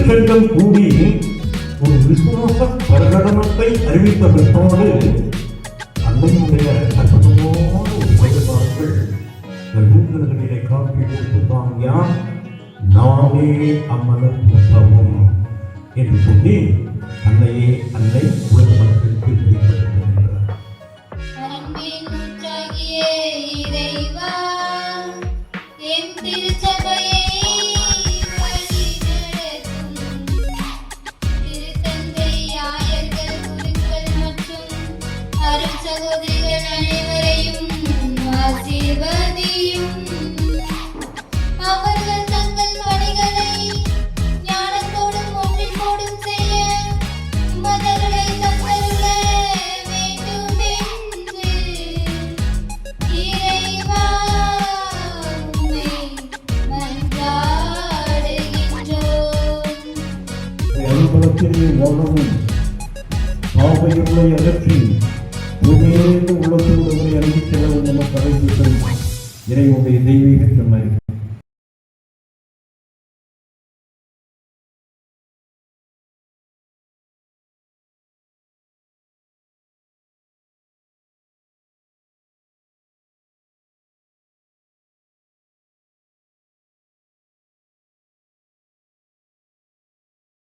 திருச்சங்கம் கூடி ஒரு விசுவாச பிரகடனத்தை அறிவித்த பிற்பாடு அன்னையுடைய அற்புதமான ஒரு செயல்பாடுகள் ஊர்களிலே காப்பி கொடுத்துதான் யார் நானே அம்மலர் புத்தகம் என்று சொல்லி அன்னையே அன்னை உலக மக்களுக்கு சகோதரிகள் அனைவரையும் ஆசீர்வதியும். அவர்கள் தங்கள் பணிகளை ஞானத்தோடும் ஒன்றிப்போடும் செய்ய உமதருளை தந்தருள வேண்டும் என்று இறைவா உம்மை மன்றாடுகின்றோம். பாவையுள்ளை அகற்றி உண்மையிலிருந்து உள்ளத்தில் உள்ளவரை அழைத்துச் செல்லவும் நமக்கு அழைத்து இறைவனுடைய தெய்வீக